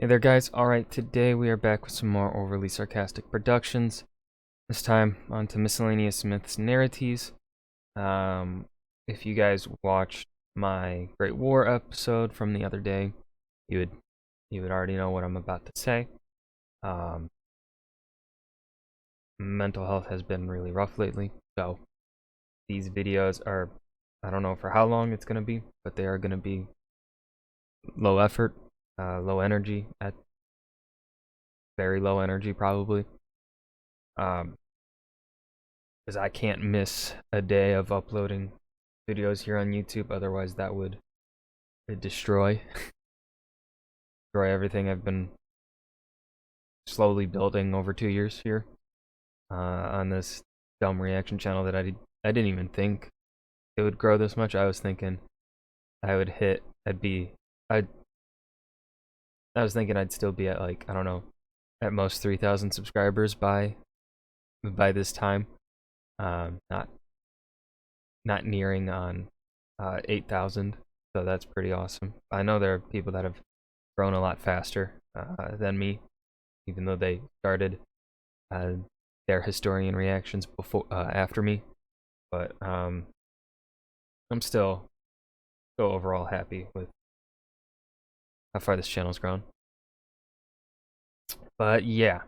Hey there guys, alright, today we are back with some more overly sarcastic productions. This time on to Miscellaneous Myths Nerites. If you guys watched my Great War episode from the other day, you would already know what I'm about to say. Mental health has been really rough lately, so these videos are, I don't know for how long it's gonna be, but they are gonna be low effort, low energy, at very low energy probably, because I can't miss a day of uploading videos here on YouTube, otherwise that would destroy everything I've been slowly building over 2 years here on this dumb reaction channel that I didn't even think it would grow this much. I was thinking I would hit, I was thinking I'd still be at, like, I don't know, at most 3,000 subscribers by this time. Not nearing on 8,000, so that's pretty awesome. I know there are people that have grown a lot faster than me, even though they started their historian reactions after me. But I'm still overall happy with how far this channel's grown. But yeah,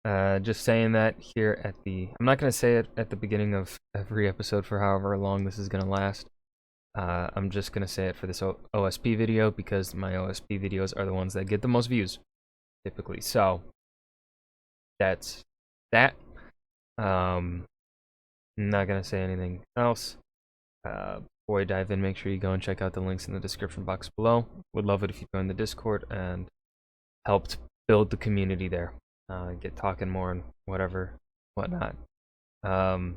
just saying that here at the, I'm not going to say it at the beginning of every episode for however long this is going to last. I'm just going to say it for this OSP video because my OSP videos are the ones that get the most views, typically. So, that's that. I'm not going to say anything else. Before I dive in, make sure you go and check out the links in the description box below. Would love it if you joined the Discord and helped build the community there. Get talking more and whatnot. So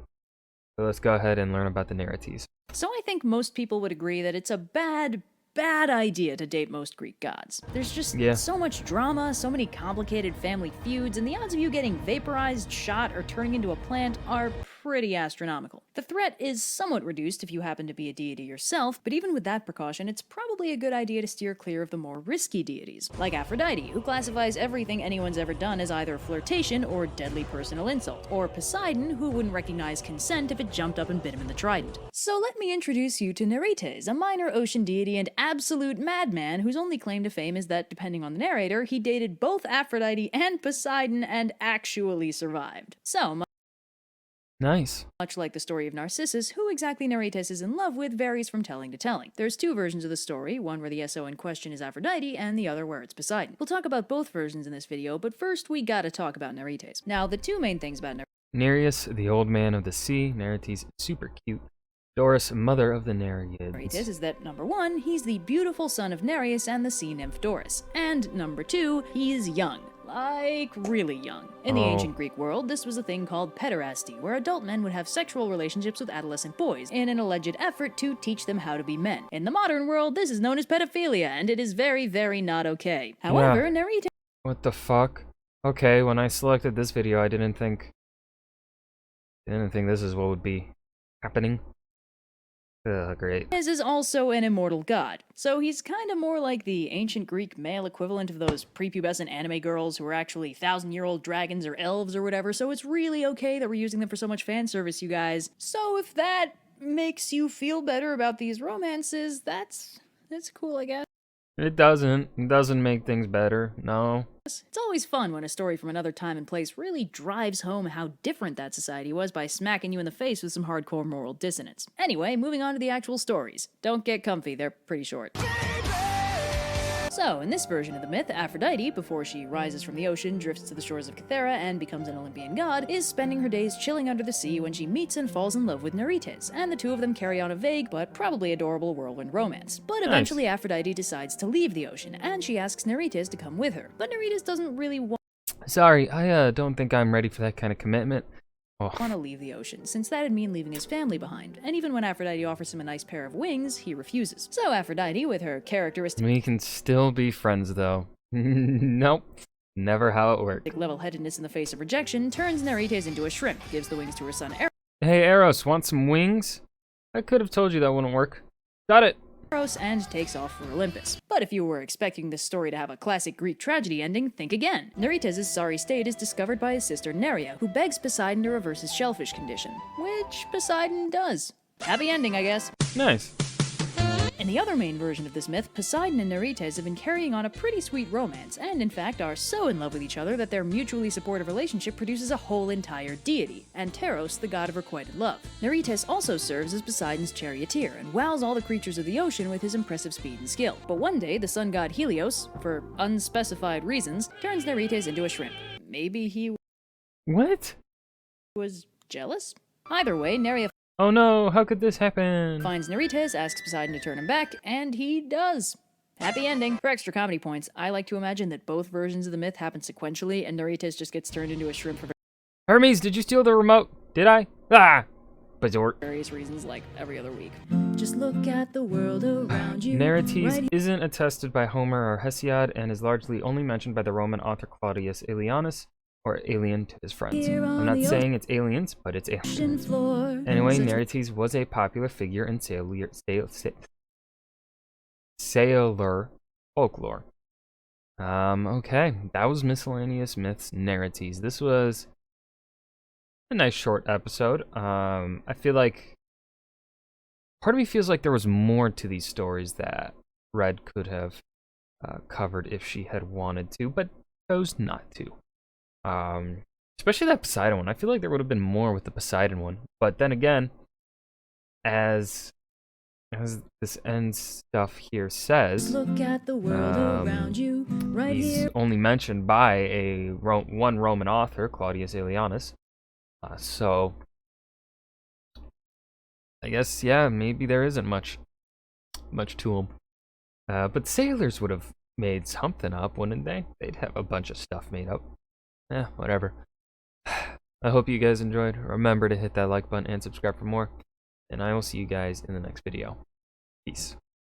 let's go ahead and learn about the Nerites. So I think most people would agree that it's a bad idea to date most Greek gods. There's just so much drama, so many complicated family feuds, and the odds of you getting vaporized, shot, or turning into a plant are pretty astronomical. The threat is somewhat reduced if you happen to be a deity yourself, but even with that precaution, it's probably a good idea to steer clear of the more risky deities, like Aphrodite, who classifies everything anyone's ever done as either flirtation or deadly personal insult, or Poseidon, who wouldn't recognize consent if it jumped up and bit him in the trident. So let me introduce you to Nerites, a minor ocean deity and absolute madman whose only claim to fame is that, depending on the narrator, he dated both Aphrodite and Poseidon and actually survived. So, nice. Much like the story of Narcissus, who exactly Nerites is in love with varies from telling to telling. There's two versions of the story, one where the SO in question is Aphrodite, and the other where it's Poseidon. We'll talk about both versions in this video, but first we gotta talk about Nerites. Now, the two main things about Nereus, the old man of the sea. Nerites, super cute. Doris, mother of the Nereids. Nerites is that, number one, he's the beautiful son of Nereus and the sea nymph Doris. And number two, he's young. Like, really young. In the ancient Greek world, this was a thing called pederasty, where adult men would have sexual relationships with adolescent boys, in an alleged effort to teach them how to be men. In the modern world, this is known as pedophilia, and it is very, very not okay. However, Nerites... What the fuck? Okay, when I selected this video, I didn't think this is what would be happening. Great. Is also an immortal god, so he's kind of more like the ancient Greek male equivalent of those prepubescent anime girls who are actually 1,000-year-old dragons or elves or whatever, so it's really okay that we're using them for so much fan service, you guys. So if that makes you feel better about these romances, that's cool, I guess. It doesn't make things better, no. It's always fun when a story from another time and place really drives home how different that society was by smacking you in the face with some hardcore moral dissonance. Anyway, moving on to the actual stories. Don't get comfy, they're pretty short. So, in this version of the myth, Aphrodite, before she rises from the ocean, drifts to the shores of Cythera, and becomes an Olympian god, is spending her days chilling under the sea when she meets and falls in love with Nerites, and the two of them carry on a vague but probably adorable whirlwind romance. But eventually Aphrodite decides to leave the ocean, and she asks Nerites to come with her. But Nerites doesn't really want Sorry, I don't think I'm ready for that kind of commitment. Want to leave the ocean, since that'd mean leaving his family behind, and even when Aphrodite offers him a nice pair of wings, he refuses. So Aphrodite, with her characteristic We can still be friends, though. Nope. Never how it worked. Level-headedness in the face of rejection, turns Nerites into a shrimp, gives the wings to her son Eros. Hey, Eros, want some wings? I could have told you that wouldn't work. Got it. and takes off for Olympus. But if you were expecting this story to have a classic Greek tragedy ending, think again. Nerites' sorry state is discovered by his sister Neria, who begs Poseidon to reverse his shellfish condition, which Poseidon does. Happy ending, I guess. Nice. In the other main version of this myth, Poseidon and Nerites have been carrying on a pretty sweet romance, and in fact are so in love with each other that their mutually supportive relationship produces a whole entire deity, Anteros, the god of requited love. Nerites also serves as Poseidon's charioteer, and wows all the creatures of the ocean with his impressive speed and skill. But one day, the sun god Helios, for unspecified reasons, turns Nerites into a shrimp. Maybe he What? was jealous? Either way, Neria Oh no, how could this happen? finds Nerites, asks Poseidon to turn him back, and he does. Happy ending. For extra comedy points, I like to imagine that both versions of the myth happen sequentially, and Nerites just gets turned into a shrimp for Hermes, did you steal the remote? Did I? Ah! Bazort. various reasons, like every other week. Just look at the world around you. Nerites isn't attested by Homer or Hesiod, and is largely only mentioned by the Roman author Claudius Aelianus, or alien to his friends. I'm not saying it's aliens, but it's aliens. Anyway, Nerites was a popular figure in sailor folklore. Okay, that was Miscellaneous Myths Nerites. This was a nice short episode. I feel like part of me feels like there was more to these stories that Red could have covered if she had wanted to, but chose not to. Especially that Poseidon one. I feel like there would have been more with the Poseidon one. But then again, as this end stuff here says, look at the world around you, right he's here. only mentioned by one Roman author, Claudius Aelianus. So I guess, yeah, maybe there isn't much to him. But sailors would have made something up, wouldn't they? They'd have a bunch of stuff made up. Whatever. I hope you guys enjoyed. Remember to hit that like button and subscribe for more. And I will see you guys in the next video. Peace.